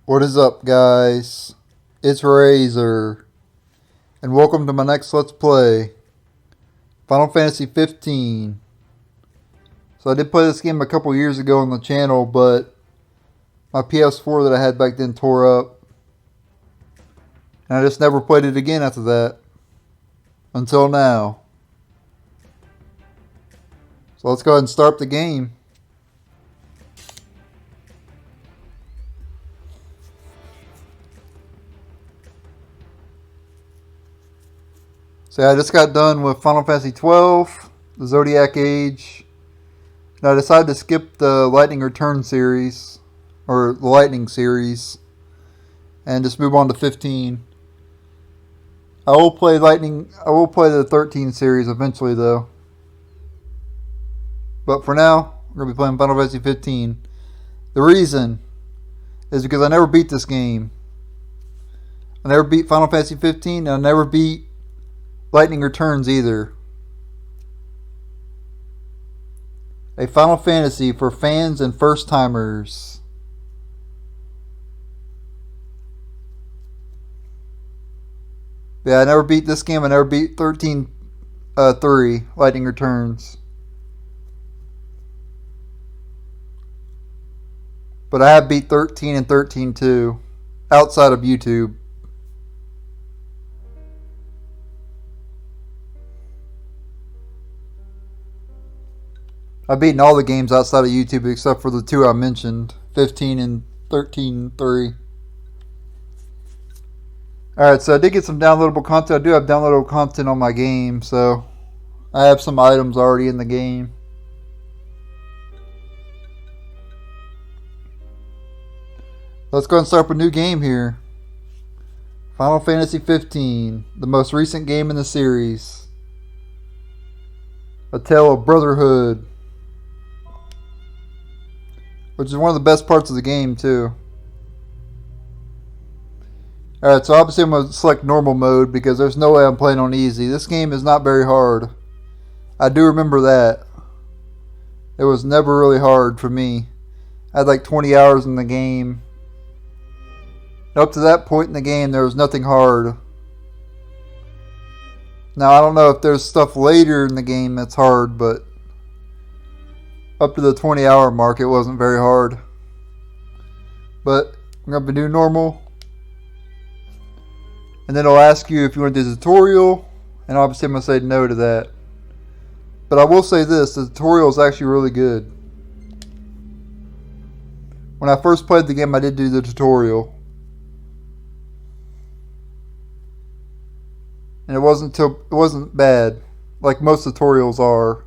What is up, guys? It's Razor, and welcome to my next Let's Play, Final Fantasy 15. So I did play this game a couple years ago on the channel, but my PS4 that I had back then tore up, and I just never played it again after that, until now. So let's go ahead and start the game. So I just got done with Final Fantasy 12, the Zodiac Age, and I decided to skip the Lightning Return series, or the Lightning series, and just move on to 15. I will play the 13 series eventually though. But for now, we're going to be playing Final Fantasy 15. The reason is because I never beat this game. I never beat Final Fantasy 15, and I never beat Lightning Returns either. A Final Fantasy for fans and first timers. Yeah, I never beat this game. I never beat 13-3 Lightning Returns. But I have beat 13 and 13-2 outside of YouTube. I've beaten all the games outside of YouTube except for the two I mentioned, 15 and 13-3. Alright, so I did get some downloadable content. I do have downloadable content on my game, so I have some items already in the game. Let's go and start up a new game here. Final Fantasy 15, the most recent game in the series. A Tale of Brotherhood, which is one of the best parts of the game too. Alright, so obviously I'm going to select normal mode because there's no way I'm playing on easy. This game is not very hard. I do remember that. It was never really hard for me. I had like 20 hours in the game. And up to that point in the game, there was nothing hard. Now, I don't know if there's stuff later in the game that's hard, but up to the 20-hour mark, it wasn't very hard. But I'm going to do normal. And then it'll ask you if you want to do the tutorial. And obviously I'm going to say no to that. But I will say this, the tutorial is actually really good. When I first played the game, I did do the tutorial. And it wasn't bad, like most tutorials are.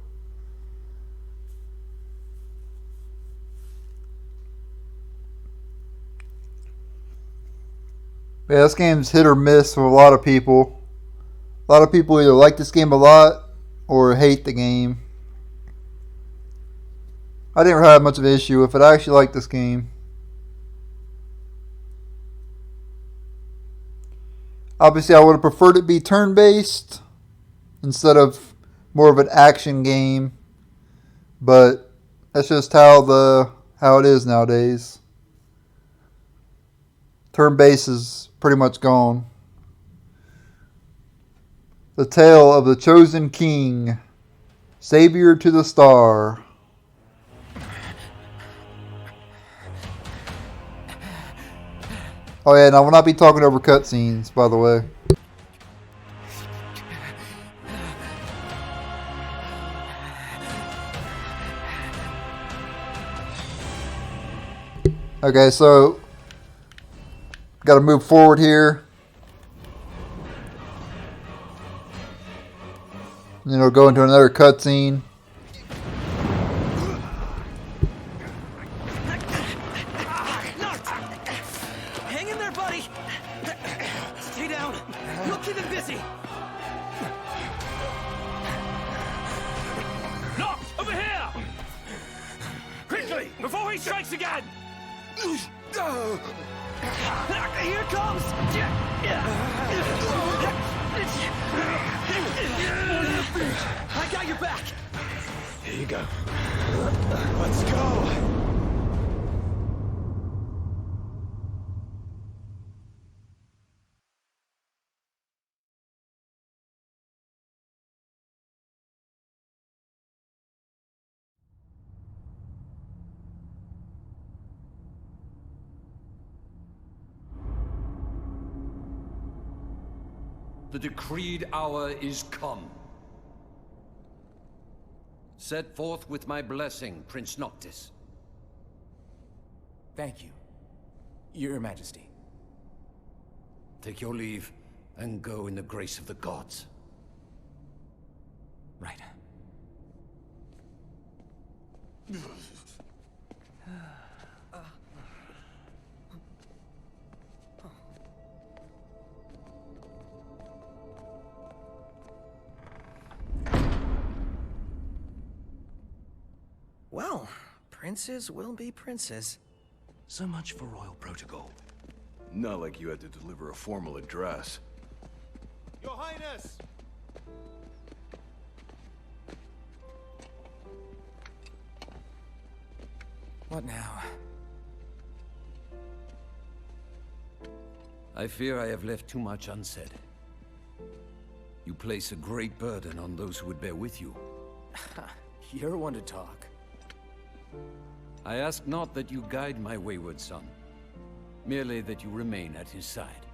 Yeah, this game's hit or miss with a lot of people. A lot of people either like this game a lot or hate the game. I didn't have much of an issue with it. I actually like this game. Obviously, I would have preferred it be turn-based instead of more of an action game. But that's just how it is nowadays. Turn-based is pretty much gone. The Tale of the Chosen King, Savior to the Star. Oh yeah, and I will not be talking over cutscenes, by the way. Okay, so got to move forward here. And then it'll go into another cutscene. Hang in there, buddy. Stay down. We'll keep him busy. Noct, over here! Quickly, before he strikes again! Here comes. I got your back. Here you go. Let's go. The decreed hour is come. Set forth with my blessing, Prince Noctis. Thank you, Your Majesty. Take your leave, and go in the grace of the gods. Right. Well, princes will be princes. So much for royal protocol. Not like you had to deliver a formal address. Your Highness! What now? I fear I have left too much unsaid. You place a great burden on those who would bear with you. You're one to talk. I ask not that you guide my wayward son, merely that you remain at his side.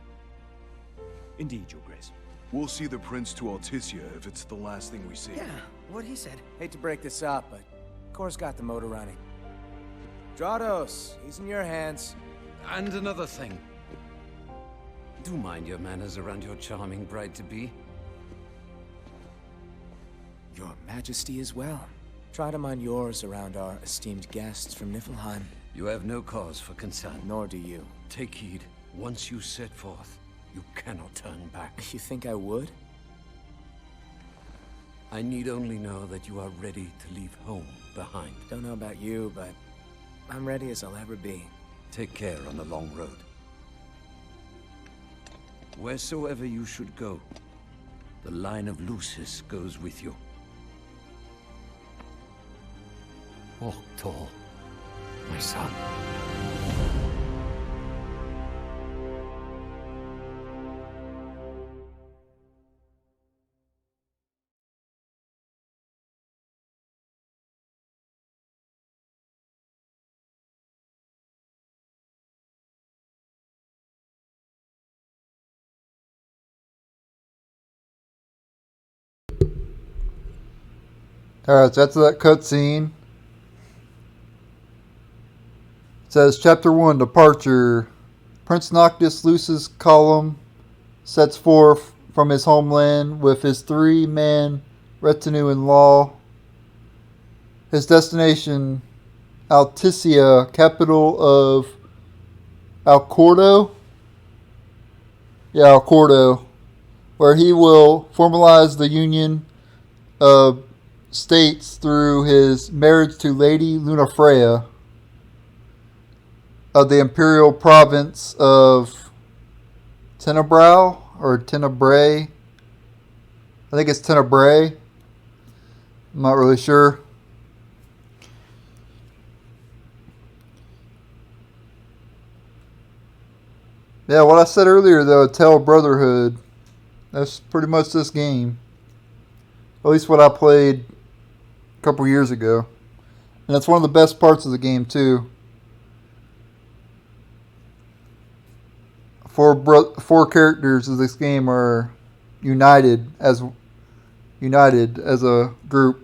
Indeed, Your Grace. We'll see the prince to Alticia if it's the last thing we see. Yeah, what he said. Hate to break this up, but Kor's got the motor running. Drados, he's in your hands. And another thing. Do mind your manners around your charming bride-to-be. Your Majesty as well. Try to mind yours around our esteemed guests from Niflheim. You have no cause for concern. Nor do you. Take heed. Once you set forth, you cannot turn back. You think I would? I need only know that you are ready to leave home behind. Don't know about you, but I'm ready as I'll ever be. Take care on the long road. Wheresoever you should go, the line of Lucis goes with you. Walk tall, my son. Alright, so after that cutscene, it says Chapter 1 Departure. Prince Noctis Lucis Column sets forth from his homeland with his 3-man retinue in law. His destination, Alticia, capital of Alcordo? Yeah, Alcordo, where he will formalize the union of states through his marriage to Lady Lunafreya of the imperial province of Tenebrau or Tenebrae. I think it's Tenebrae. I'm not really sure. Yeah, what I said earlier though, Tale of Brotherhood, that's pretty much this game. At least what I played a couple years ago. And that's one of the best parts of the game too. Four characters of this game are united as a group.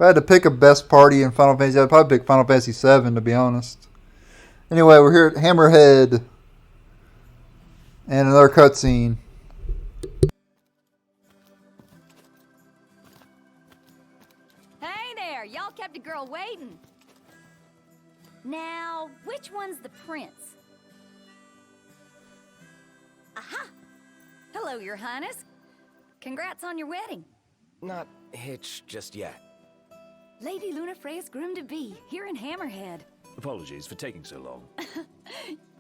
If I had to pick a best party in Final Fantasy, I'd probably pick Final Fantasy VII, to be honest. Anyway, we're here at Hammerhead. And another cutscene. Hey there, y'all kept a girl waiting. Now, which one's the prince? Aha! Hello, Your Highness. Congrats on your wedding. Not hitched just yet. Lady Lunafreya's groom-to-be, here in Hammerhead. Apologies for taking so long.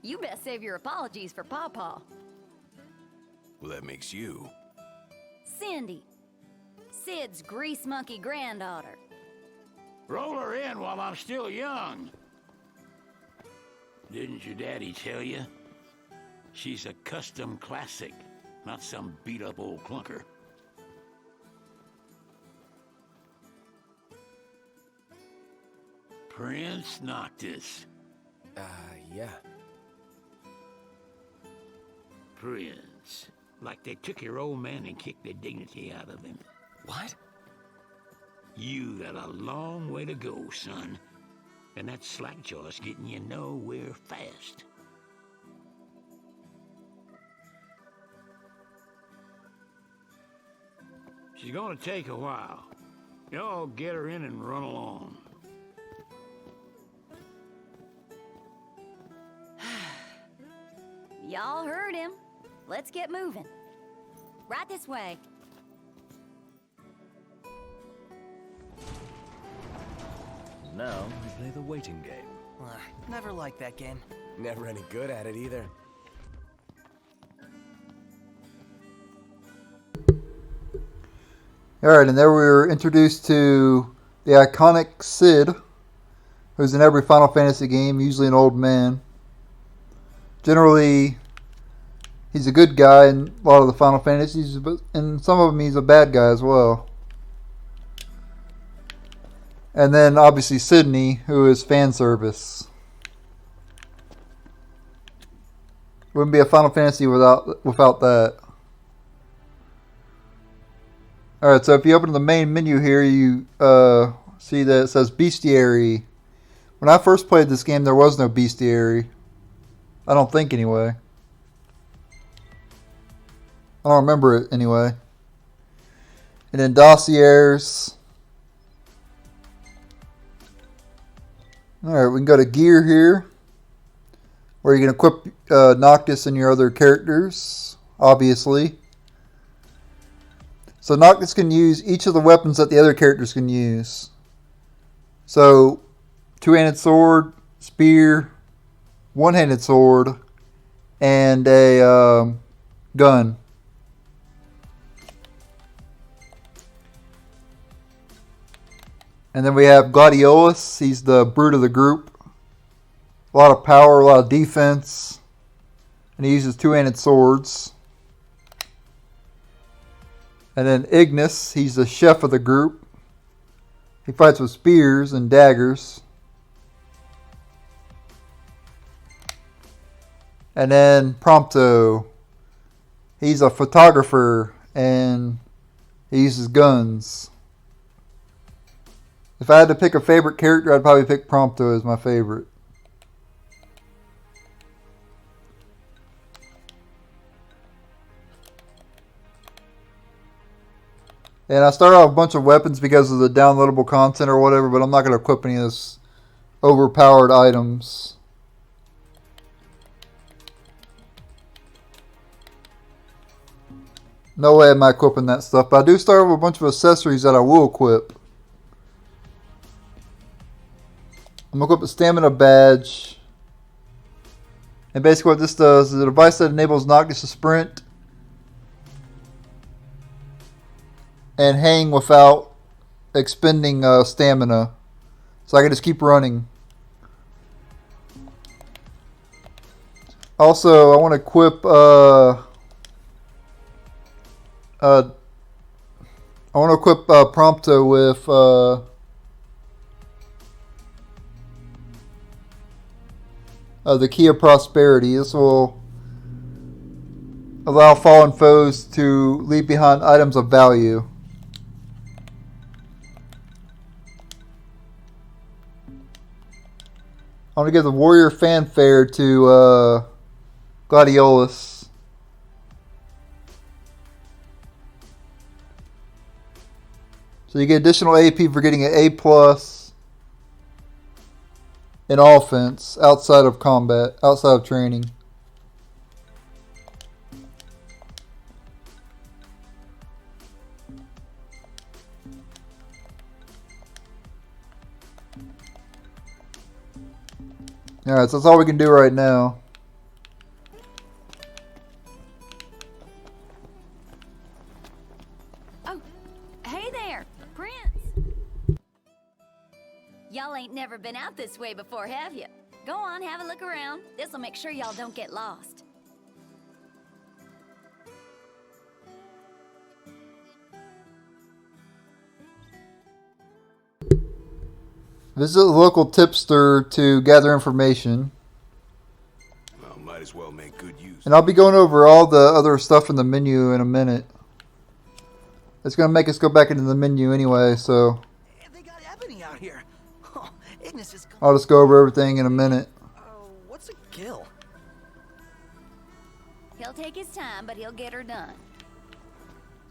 You best save your apologies for Pawpaw. Well, that makes you. Cindy. Sid's grease monkey granddaughter. Roll her in while I'm still young. Didn't your daddy tell you? She's a custom classic, not some beat-up old clunker. Prince Noctis. Yeah. Prince. Like they took your old man and kicked the dignity out of him. What? You got a long way to go, son. And that slackjaw's getting you nowhere fast. She's gonna take a while. Y'all get her in and run along. Y'all heard him. Let's get moving. Right this way. Now we play the waiting game. Never liked that game. Never any good at it either. Alright, and there we were introduced to the iconic Cid, who's in every Final Fantasy game, usually an old man. Generally, he's a good guy in a lot of the Final Fantasies, but in some of them he's a bad guy as well. And then obviously Sydney, who is fan service. Wouldn't be a Final Fantasy without that. Alright, so if you open the main menu here, you see that it says Bestiary. When I first played this game, there was no Bestiary. I don't think, anyway. I don't remember it, anyway. And then Dossiers. Alright, we can go to Gear here, where you can equip Noctis and your other characters, obviously. So Noctis can use each of the weapons that the other characters can use. So, two-handed sword, spear, one-handed sword, and a gun. And then we have Gladiolus. He's the brute of the group. A lot of power, a lot of defense. And he uses two-handed swords. And then Ignis. He's the chef of the group. He fights with spears and daggers. And then Prompto. He's a photographer and he uses guns. If I had to pick a favorite character, I'd probably pick Prompto as my favorite. And I started off a bunch of weapons because of the downloadable content or whatever, but I'm not going to equip any of this overpowered items. No way am I equipping that stuff, but I do start with a bunch of accessories that I will equip. I'm going to equip a stamina badge. And basically what this does is a device that enables Noctis to sprint and hang without expending stamina. So I can just keep running. Also, I want to equip Prompto with the Key of Prosperity. This will allow fallen foes to leave behind items of value. I want to give the warrior fanfare to Gladiolus. So you get additional AP for getting an A+ in offense outside of combat, outside of training. Alright, so that's all we can do right now. Oh, hey there, Prince. Y'all ain't never been out this way before, have you? Go on, have a look around. This'll make sure y'all don't get lost. Visit the local tipster to gather information. Well, might as well make good use. And I'll be going over all the other stuff in the menu in a minute. It's going to make us go back into the menu anyway, so They got Ebony out here. Oh, Ignis is. I'll just go over everything in a minute. What's a kill? He'll take his time, but he'll get her done.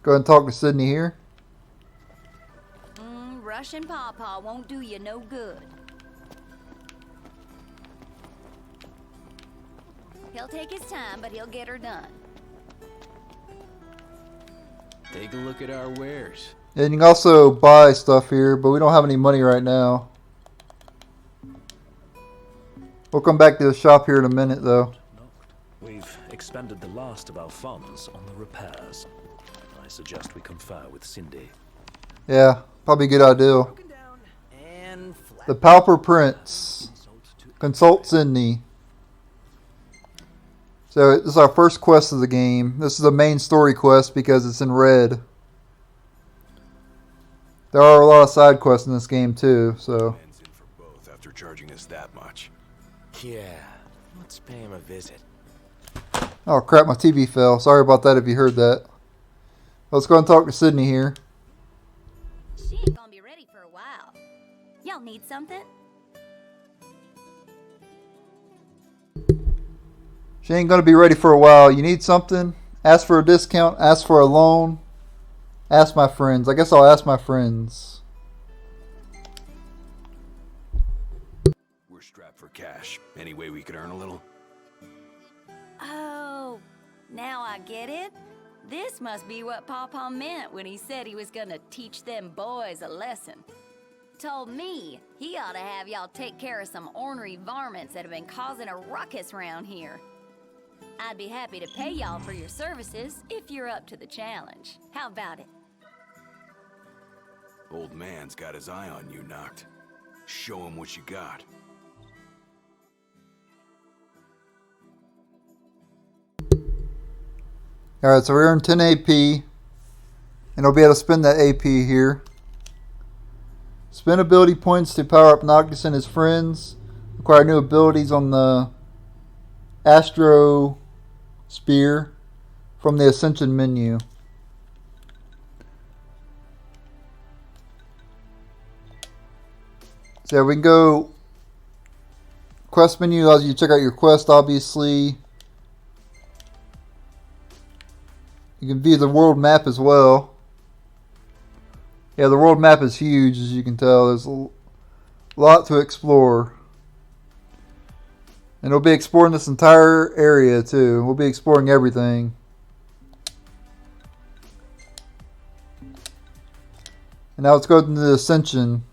Go ahead and talk to Sydney here. Russian Pawpaw won't do you no good. He'll take his time, but he'll get her done. Take a look at our wares. And you can also buy stuff here, but we don't have any money right now. We'll come back to the shop here in a minute, though. We've expended the last of our funds on the repairs. I suggest we confer with Cindy. Yeah, probably a good idea. And flat. The Pauper Prince. Consult Sydney. So this is our first quest of the game. This is the main story quest because it's in red. There are a lot of side quests in this game too, so. Man's in for both after charging us that much. Yeah, let's pay him a visit. Oh crap, my TV fell. Sorry about that if you heard that. Let's go and talk to Sydney here. She ain't gonna be ready for a while. Y'all need something? She ain't gonna be ready for a while. You need something? Ask for a discount. Ask for a loan. Ask my friends. I guess I'll ask my friends. We're strapped for cash. Any way we could earn a little? Oh, now I get it. This must be what Pawpaw meant when he said he was gonna teach them boys a lesson. Told me he ought to have y'all take care of some ornery varmints that have been causing a ruckus round here. I'd be happy to pay y'all for your services if you're up to the challenge. How about it? Old man's got his eye on you, Noct. Show him what you got. Alright, so we earned 10 AP. And I'll be able to spend that AP here. Spend ability points to power up Noctis and his friends. Acquire new abilities on the Astro Spear from the Ascension menu. So yeah, we can go. Quest menu allows you to check out your quest, obviously. You can view the world map as well. Yeah, the world map is huge, as you can tell. There's a lot to explore. And we'll be exploring this entire area, too. We'll be exploring everything. And now let's go into the Ascension.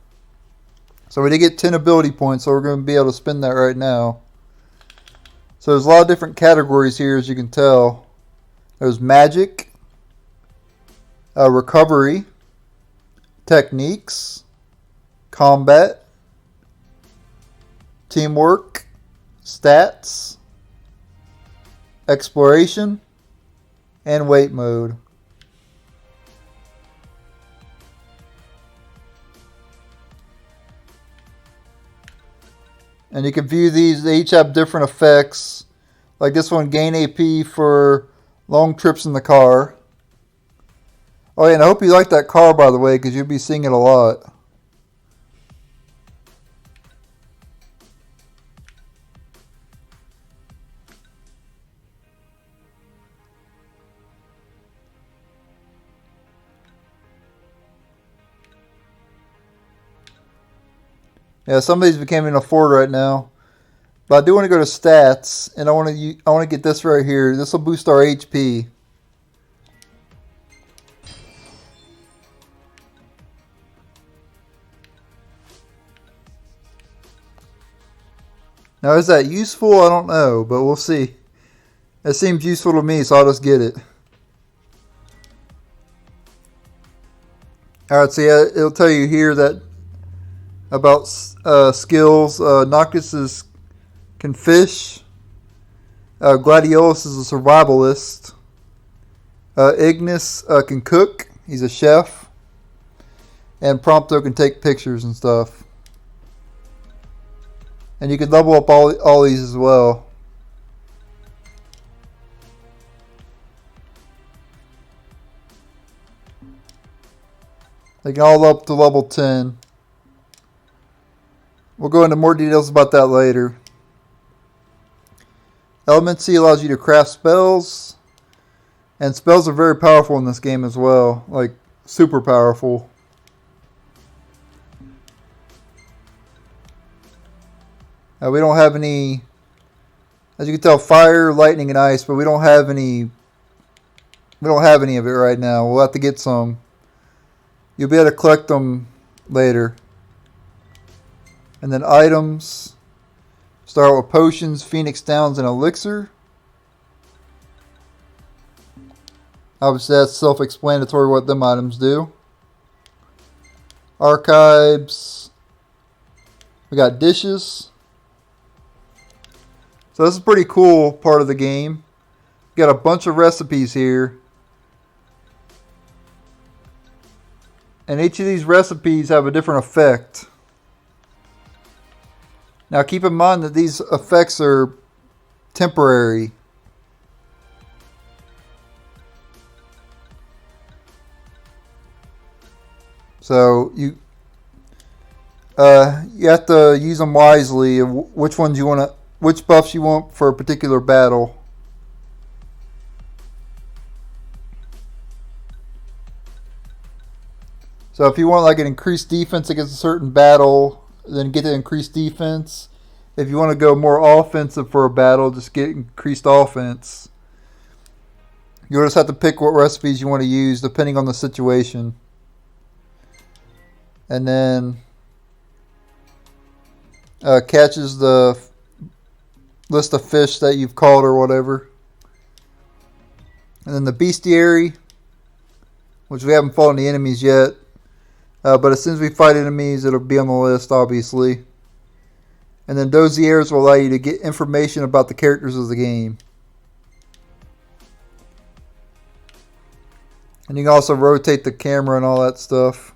So we did get 10 ability points, so we're going to be able to spend that right now. So there's a lot of different categories here, as you can tell. There's magic, recovery, techniques, combat, teamwork, stats, exploration, and wait mode. And you can view these, they each have different effects. Like this one, gain AP for long trips in the car. Oh yeah, and I hope you like that car, by the way, because you'll be seeing it a lot. Yeah, some of these we can't even afford right now. But I do want to go to stats, and I want to get this right here. This will boost our HP. Now, is that useful? I don't know, but we'll see. It seems useful to me, so I'll just get it. Alright, so yeah, it'll tell you here that about skills. Noctis can fish. Gladiolus is a survivalist. Ignis can cook. He's a chef. And Prompto can take pictures and stuff. And you can level up all these as well. They can all up to level 10. We'll go into more details about that later. Elemency allows you to craft spells. And spells are very powerful in this game as well. Like, super powerful. We don't have any, as you can tell, fire, lightning, and ice, but we don't have any of it right now. We'll have to get some. You'll be able to collect them later. And then items. Start with potions, phoenix downs, and elixir. Obviously that's self-explanatory what them items do. Archives. We got dishes. So this is a pretty cool part of the game. Got a bunch of recipes here. And each of these recipes have a different effect. Now keep in mind that these effects are temporary. So you have to use them wisely. Which ones you want to, which buffs you want for a particular battle. So if you want like an increased defense against a certain battle, then get the increased defense. If you want to go more offensive for a battle, just get increased offense. You'll just have to pick what recipes you want to use depending on the situation. And then catches the list of fish that you've caught or whatever. And then the bestiary, which we haven't fought any enemies yet. But as soon as we fight enemies, it'll be on the list, obviously. And then dossiers will allow you to get information about the characters of the game. And you can also rotate the camera and all that stuff.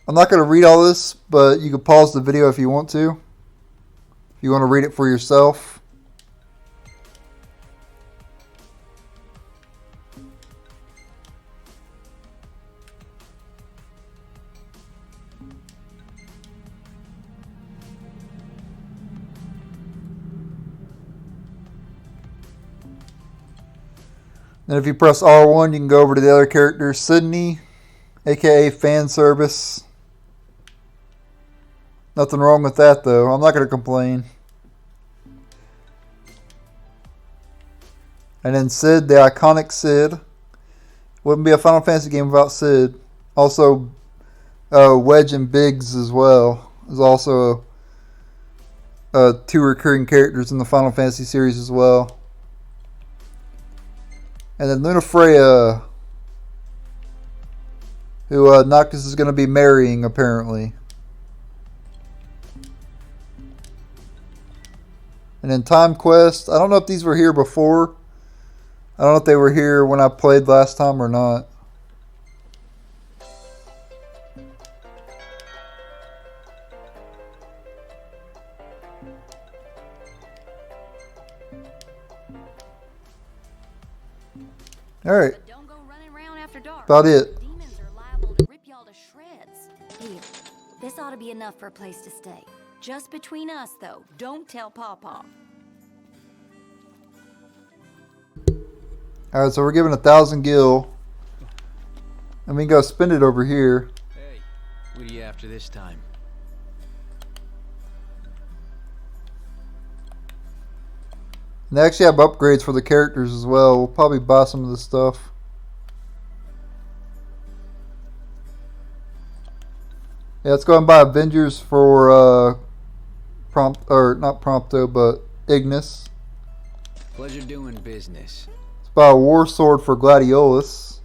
I'm not going to read all this, but you can pause the video if you want to. If you want to read it for yourself. Then if you press R1, you can go over to the other character, Sydney, aka fan service. Nothing wrong with that though. I'm not going to complain. And then Sid, the iconic Sid. Wouldn't be a Final Fantasy game without Sid. Also, Wedge and Biggs as well. There's also two recurring characters in the Final Fantasy series as well. And then Lunafreya, who Noctis is going to be marrying, apparently. And then Time Quest. I don't know if these were here before. I don't know if they were here when I played last time or not. Alright. About it. Demons are liable to rip y'all to shreds. Here, this ought to be enough for a place to stay. Just between us, though. Don't tell Pawpaw. Alright, so we're given 1,000 gil. And we can go spend it over here. Hey, what are you after this time? And they actually have upgrades for the characters as well. We'll probably buy some of this stuff. Yeah, let's go and buy Avengers for not Prompto, but Ignis. Pleasure doing business. Let's buy a War Sword for Gladiolus.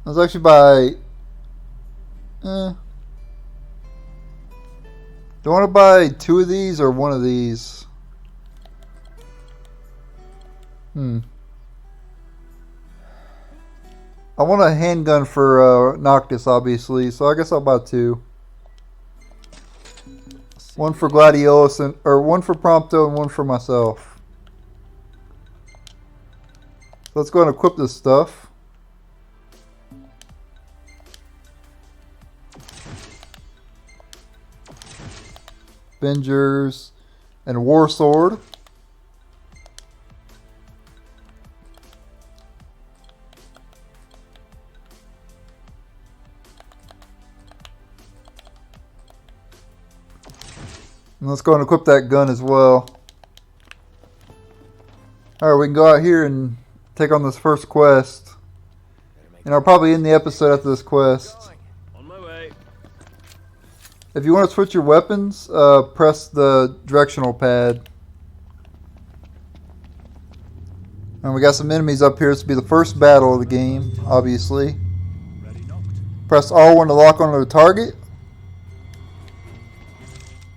Let's actually buy. Do I want to buy 2 of these or 1 of these? I want a handgun for Noctis, obviously, so I guess I'll buy 2. 1 for Gladiolus, or 1 for Prompto and 1 for myself. So let's go and equip this stuff. Avengers and War Sword. And let's go and equip that gun as well. Alright, we can go out here and take on this first quest. And I'll probably end the episode after this quest. On my way. If you want to switch your weapons, press the directional pad. And we got some enemies up here. This will be the first battle of the game, obviously. Press R1 to lock onto the target.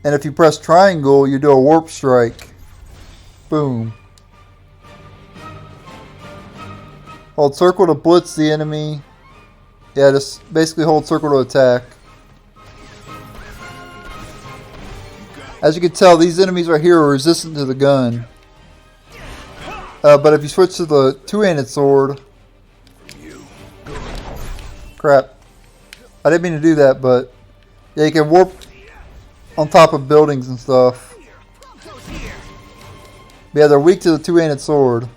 And if you press triangle, you do a warp strike. Boom. Hold circle to blitz the enemy. Yeah, just basically hold circle to attack. As you can tell, these enemies right here are resistant to the gun. But if you switch to the two-handed sword... Crap. I didn't mean to do that, but... Yeah, you can warp on top of buildings and stuff. But yeah, they're weak to the two-handed sword.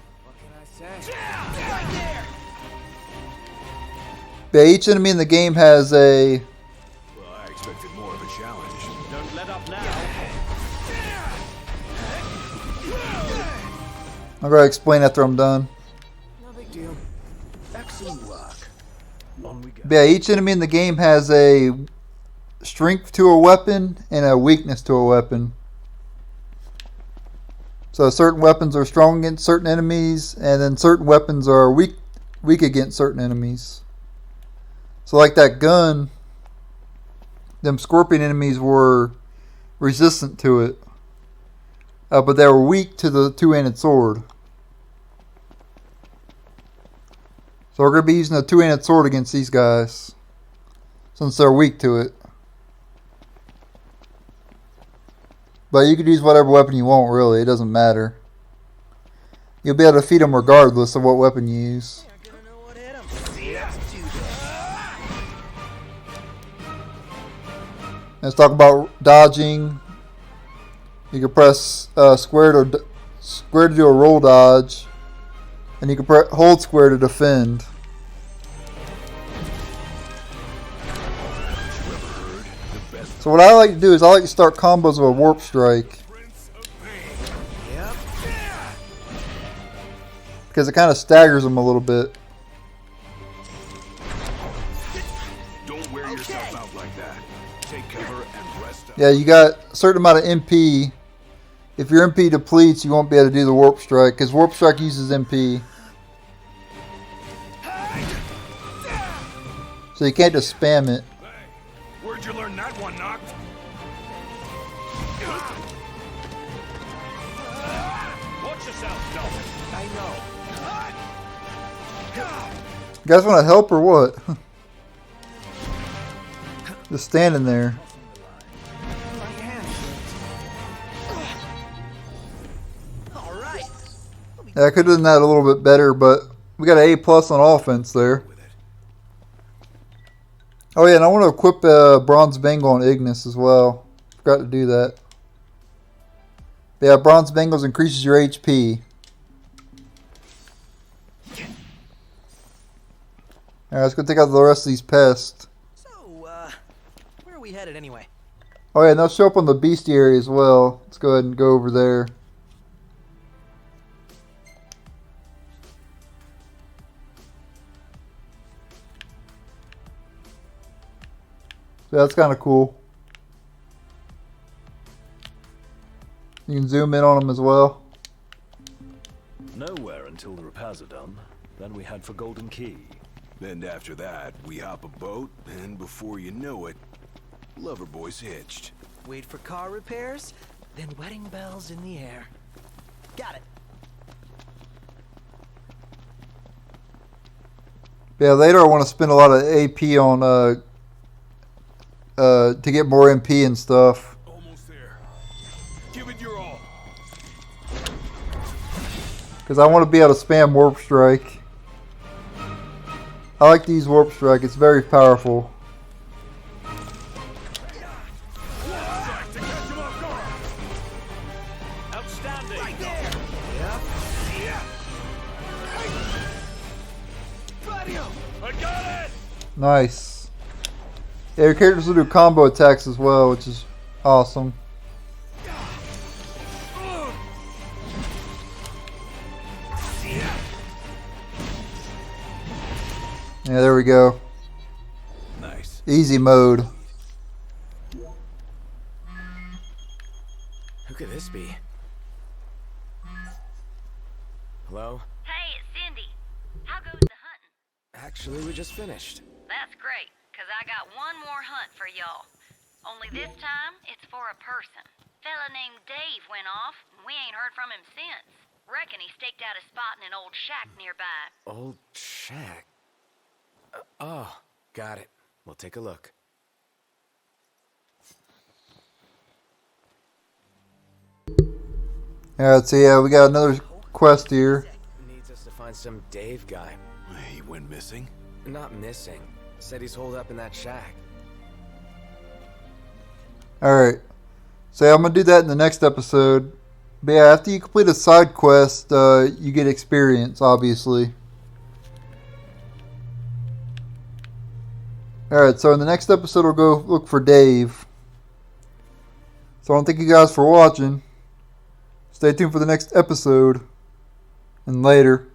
Yeah, each enemy in the game has a... Well, I expected more of a challenge. Don't let up now. I'm going to explain after I'm done. No big deal. Excellent work. On we go. But yeah, each enemy in the game has a strength to a weapon and a weakness to a weapon. So certain weapons are strong against certain enemies, and then certain weapons are weak against certain enemies. So like that gun, them scorpion enemies were resistant to it. But they were weak to the two-handed sword. So we're going to be using a two-handed sword against these guys, since they're weak to it. But you could use whatever weapon you want, really. It doesn't matter. You'll be able to defeat them regardless of what weapon you use. Let's talk about dodging. You can press square to do a roll dodge, and you can hold square to defend. So what I like to do is I like to start combos with a warp strike, because it kind of staggers them a little bit. Don't wear yourself out like that. Take cover and rest up. Yeah, you got a certain amount of MP. If your MP depletes, you won't be able to do the warp strike, because warp strike uses MP. So you can't just spam it. Where'd you learn that one, Noct? Watch yourself, Dolphin. I know. You guys want to help or what? Just standing there. Yeah, I could have done that a little bit better, but we got an A+ on offense there. Oh yeah, and I want to equip Bronze Bangle on Ignis as well. Forgot to do that. But yeah, Bronze Bangles increases your HP. Alright, let's go take out the rest of these pests. So, where are we headed anyway? Oh yeah, and they'll show up on the bestiary as well. Let's go ahead and go over there. So that's kind of cool. You can zoom in on them as well. Nowhere until the repairs are done. Then we head for Golden Key. And after that, we hop a boat, and before you know it, Loverboy's hitched. Wait for car repairs, then wedding bells in the air. Got it. Yeah, later I want to spend a lot of AP on to get more MP and stuff. Almost there. Give it your all. Because I want to be able to spam Warp Strike. I like to use Warp Strike. It's very powerful. Outstanding. Right there. Yep. Gladio. I got it. Nice. Yeah, your characters will do combo attacks as well, which is awesome. Yeah, there we go. Nice. Easy mode. Who could this be? Hello? Hey, it's Cindy. How goes the hunting? Actually, we just finished. That's great, 'cause I got one more hunt for y'all. Only this time, it's for a person. Fella named Dave went off, and we ain't heard from him since. Reckon he staked out a spot in an old shack nearby. Old shack. Oh, got it. We'll take a look. Alright, so yeah, we got another quest here. Needs us to find some Dave guy. He went missing? Not missing. Said he's holed up in that shack. Alright. So yeah, I'm going to do that in the next episode. But yeah, after you complete a side quest, you get experience, obviously. Alright, so in the next episode, we'll go look for Dave. So I want to thank you guys for watching. Stay tuned for the next episode. And later.